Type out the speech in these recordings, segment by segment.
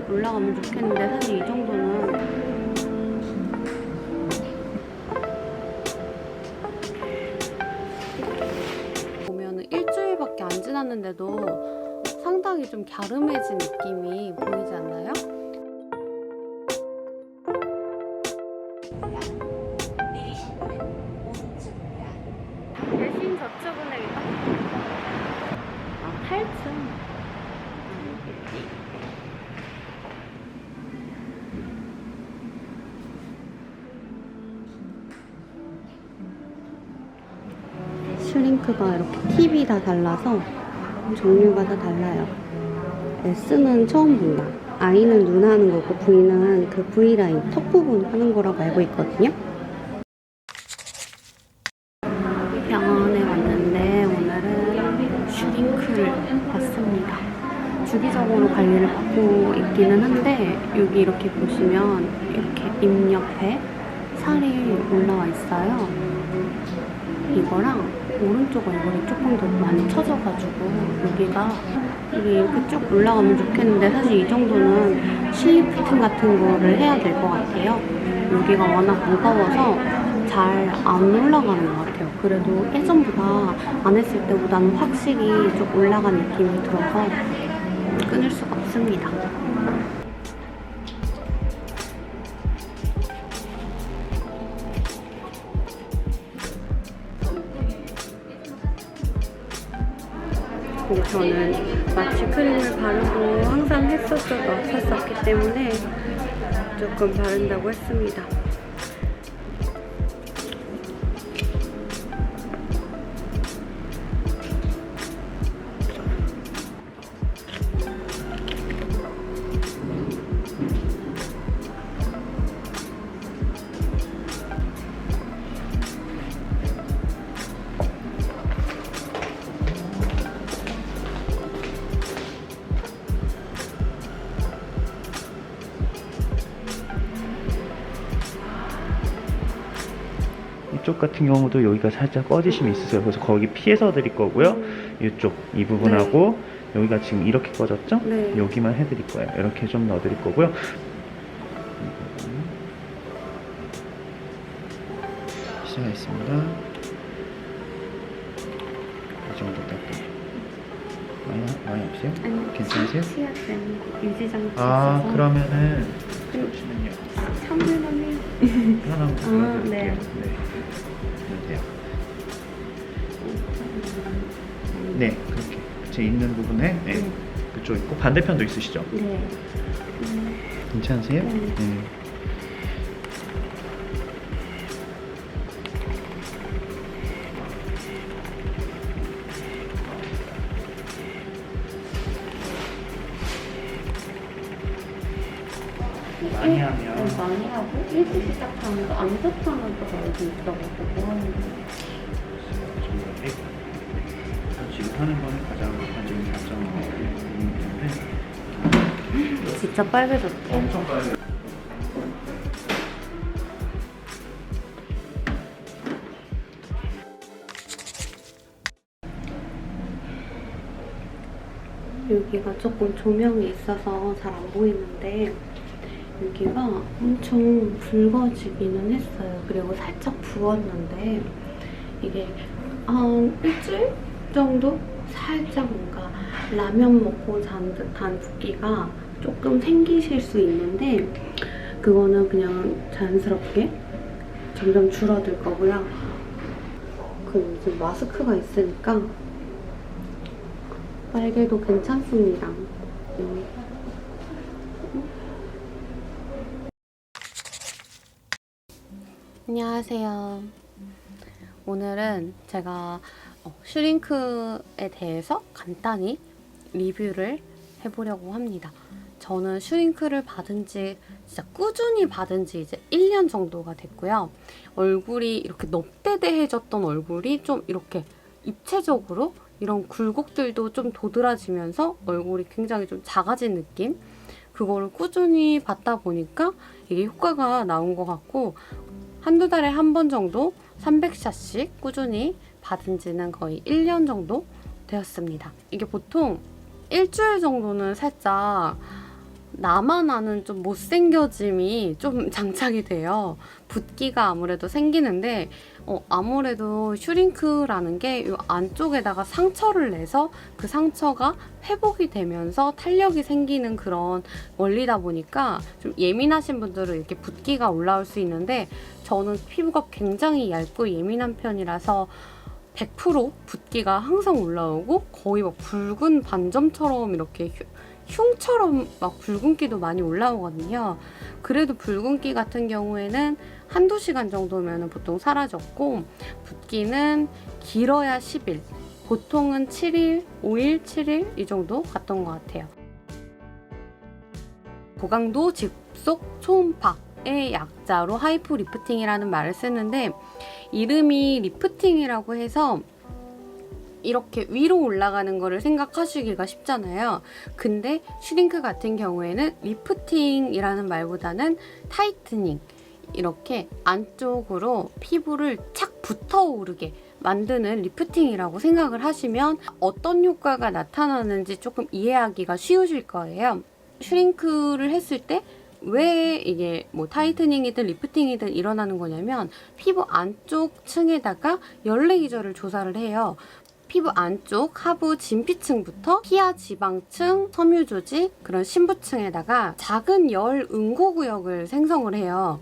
올라가면 좋겠는데 사실 이 정도는 보면은 일주일밖에 안 지났는데도 상당히 좀 갸름해진 느낌이 보이지 않나요? 대신 저축은행이다. 아, 8층. 슈링크가 이렇게 팁이 다 달라서 종류가 다 달라요. S는 처음 본다. I는 눈 하는 거고 V는 그 V라인, 턱 부분 하는 거라고 알고 있거든요. 병원에 왔는데 오늘은 슈링크를 받습니다. 주기적으로 관리를 받고 있기는 한데 여기 이렇게 보시면 이렇게 입 옆에 살이 올라와 있어요. 이거랑 오른쪽 얼굴이 조금 더 많이 처져가지고 여기가 이게 이렇게 쭉 올라가면 좋겠는데 사실 이 정도는 실리프팅 같은 거를 해야 될 것 같아요. 여기가 워낙 무거워서 잘 안 올라가는 것 같아요. 그래도 예전보다 안 했을 때보다는 확실히 좀 올라간 느낌이 들어서 끊을 수가 없습니다. 저는 마취 크림을 바르고 항상 했었어도 아팠었기 때문에 조금 바른다고 했습니다. 이쪽 같은 경우도 여기가 살짝 꺼지심이 있으세요. 그래서 거기 피해서 드릴 거고요. 이쪽 이 부분하고 네. 여기가 지금 이렇게 꺼졌죠? 네. 여기만 해드릴 거예요. 이렇게 좀 넣어드릴 거고요. 시작하겠습니다. 이 정도 딱 많이 없으세요? 아니, 괜찮으세요? 치아 때문에 유지장치 아, 있어서. 그러면은 잠시만요. 참을만 해요. 하나 아, 네. 돼요. 네, 그렇게 제 있는 부분에 네. 그쪽 있고 반대편도 있으시죠? 네. 괜찮으세요? 네. 네. 많이 하면 많이 하고 일찍 시작하는 거 안 좋다는 것도 알고 있어가지고 하는 거. 지금 하는 거는 가장 안정적인 장점인데 진짜 빨개졌대. 엄청 빨개. 여기가 조금 조명이 있어서 잘 안 보이는데 여기가 엄청 붉어지기는 했어요. 그리고 살짝 부었는데 이게 한 일주일 정도? 살짝 뭔가 라면 먹고 잔 듯한 붓기가 조금 생기실 수 있는데 그거는 그냥 자연스럽게 점점 줄어들 거고요. 그 요즘 마스크가 있으니까 빨개도 괜찮습니다. 안녕하세요. 오늘은 제가 슈링크에 대해서 간단히 리뷰를 해보려고 합니다. 저는 슈링크를 받은 지 진짜 꾸준히 받은 지 이제 1년 정도가 됐고요. 얼굴이 이렇게 넙대대해졌던 얼굴이 좀 이렇게 입체적으로 이런 굴곡들도 좀 도드라지면서 얼굴이 굉장히 좀 작아진 느낌? 그거를 꾸준히 받다 보니까 이게 효과가 나온 것 같고 한두 달에 한 번 정도 300샷씩 꾸준히 받은 지는 거의 1년 정도 되었습니다. 이게 보통 일주일 정도는 살짝 나만 아는 좀 못생겨짐이 좀 장착이 돼요. 붓기가 아무래도 생기는데 아무래도 슈링크라는 게 이 안쪽에다가 상처를 내서 그 상처가 회복이 되면서 탄력이 생기는 그런 원리다 보니까 좀 예민하신 분들은 이렇게 붓기가 올라올 수 있는데 저는 피부가 굉장히 얇고 예민한 편이라서 100% 붓기가 항상 올라오고 거의 막 붉은 반점처럼 이렇게 흉처럼 막 붉은기도 많이 올라오거든요. 그래도 붉은기 같은 경우에는 한두 시간 정도면 보통 사라졌고 붓기는 길어야 10일, 보통은 7일, 5일, 7일 이 정도 갔던 것 같아요. 고강도 집속 초음파의 약자로 하이프 리프팅이라는 말을 쓰는데 이름이 리프팅이라고 해서 이렇게 위로 올라가는 거를 생각하시기가 쉽잖아요. 근데 슈링크 같은 경우에는 리프팅이라는 말보다는 타이트닝, 이렇게 안쪽으로 피부를 착 붙어오르게 만드는 리프팅이라고 생각을 하시면 어떤 효과가 나타나는지 조금 이해하기가 쉬우실 거예요. 슈링크를 했을 때 왜 이게 뭐 타이트닝이든 리프팅이든 일어나는 거냐면 피부 안쪽 층에다가 열 레이저를 조사를 해요. 피부 안쪽 하부 진피층부터 피하 지방층, 섬유 조직, 그런 심부층에다가 작은 열 응고 구역을 생성을 해요.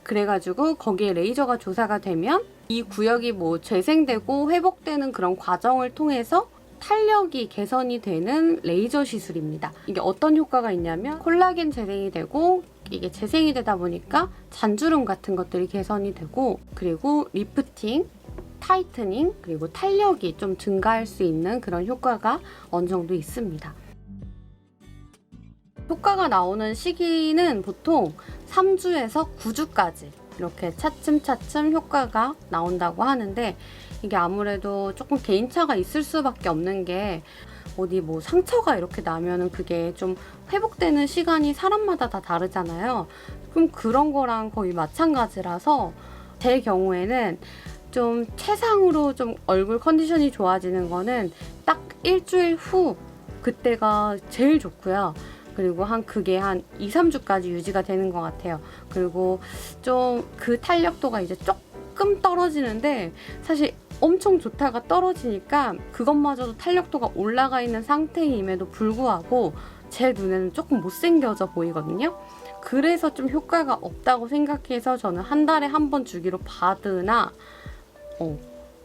그래가지고 거기에 레이저가 조사가 되면 이 구역이 뭐 재생되고 회복되는 그런 과정을 통해서 탄력이 개선이 되는 레이저 시술입니다. 이게 어떤 효과가 있냐면 콜라겐 재생이 되고 이게 재생이 되다 보니까 잔주름 같은 것들이 개선이 되고 그리고 리프팅, 타이트닝, 그리고 탄력이 좀 증가할 수 있는 그런 효과가 어느 정도 있습니다. 효과가 나오는 시기는 보통 3주에서 9주까지 이렇게 차츰차츰 효과가 나온다고 하는데 이게 아무래도 조금 개인차가 있을 수밖에 없는 게 어디 뭐 상처가 이렇게 나면은 그게 좀 회복되는 시간이 사람마다 다 다르잖아요. 그럼 그런 거랑 거의 마찬가지라서 제 경우에는 좀 최상으로 좀 얼굴 컨디션이 좋아지는 거는 딱 일주일 후 그때가 제일 좋고요. 그리고 그게 한 2, 3주까지 유지가 되는 것 같아요. 그리고 좀 그 탄력도가 이제 조금 떨어지는데 사실 엄청 좋다가 떨어지니까 그것마저도 탄력도가 올라가 있는 상태임에도 불구하고 제 눈에는 조금 못생겨져 보이거든요. 그래서 좀 효과가 없다고 생각해서 저는 한 달에 한 번 주기로 받으나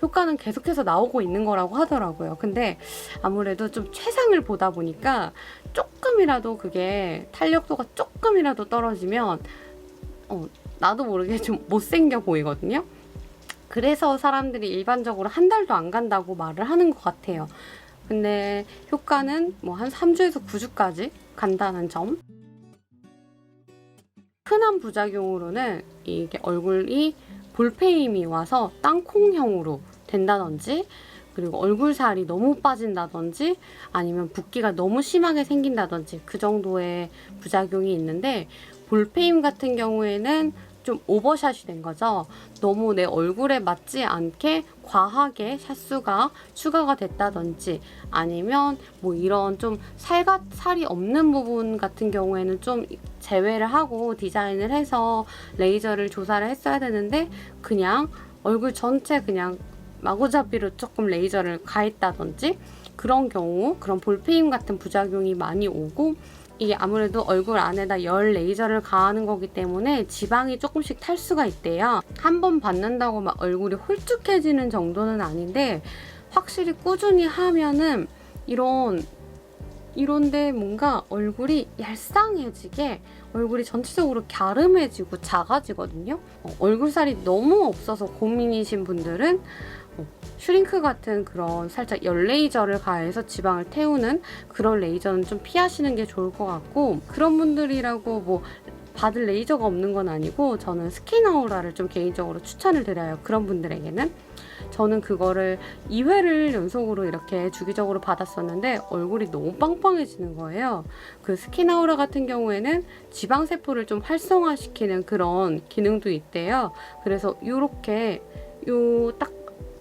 효과는 계속해서 나오고 있는 거라고 하더라고요. 근데 아무래도 좀 최상을 보다 보니까 조금이라도 그게 탄력도가 조금이라도 떨어지면 나도 모르게 좀 못생겨 보이거든요. 그래서 사람들이 일반적으로 한 달도 안 간다고 말을 하는 것 같아요. 근데 효과는 뭐 한 3주에서 9주까지 간다는 점. 흔한 부작용으로는 이게 얼굴이 볼페임이 와서 땅콩형으로 된다든지 그리고 얼굴살이 너무 빠진다든지 아니면 붓기가 너무 심하게 생긴다든지 그 정도의 부작용이 있는데 볼페임 같은 경우에는 좀 오버샷이 된 거죠. 너무 내 얼굴에 맞지 않게 과하게 샷수가 추가가 됐다든지 아니면 뭐 이런 좀 살이 없는 부분 같은 경우에는 좀 제외를 하고 디자인을 해서 레이저를 조사를 했어야 되는데 그냥 얼굴 전체 그냥 마구잡이로 조금 레이저를 가했다든지 그런 경우 그런 볼페임 같은 부작용이 많이 오고 이게 아무래도 얼굴 안에다 열 레이저를 가하는 거기 때문에 지방이 조금씩 탈 수가 있대요. 한 번 받는다고 막 얼굴이 홀쭉해지는 정도는 아닌데 확실히 꾸준히 하면은 이런데 뭔가 얼굴이 얄쌍해지게 얼굴이 전체적으로 갸름해지고 작아지거든요. 얼굴살이 너무 없어서 고민이신 분들은 슈링크 같은 그런 살짝 열 레이저를 가해서 지방을 태우는 그런 레이저는 좀 피하시는 게 좋을 것 같고 그런 분들이라고 뭐 받을 레이저가 없는 건 아니고 저는 스킨 아우라를 좀 개인적으로 추천을 드려요. 그런 분들에게는. 저는 그거를 2회를 연속으로 이렇게 주기적으로 받았었는데 얼굴이 너무 빵빵해지는 거예요. 그 스킨 아우라 같은 경우에는 지방세포를 좀 활성화시키는 그런 기능도 있대요. 그래서 이렇게 딱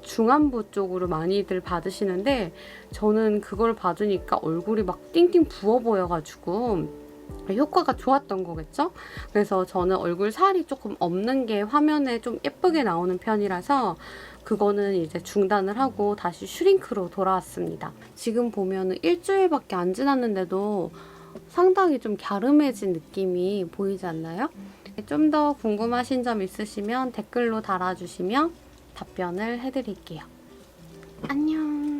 중안부 쪽으로 많이들 받으시는데 저는 그걸 받으니까 얼굴이 막 띵띵 부어 보여가지고 효과가 좋았던 거겠죠? 그래서 저는 얼굴 살이 조금 없는 게 화면에 좀 예쁘게 나오는 편이라서 그거는 이제 중단을 하고 다시 슈링크로 돌아왔습니다. 지금 보면은 일주일밖에 안 지났는데도 상당히 좀 갸름해진 느낌이 보이지 않나요? 좀 더 궁금하신 점 있으시면 댓글로 달아주시면 답변을 해드릴게요. 안녕.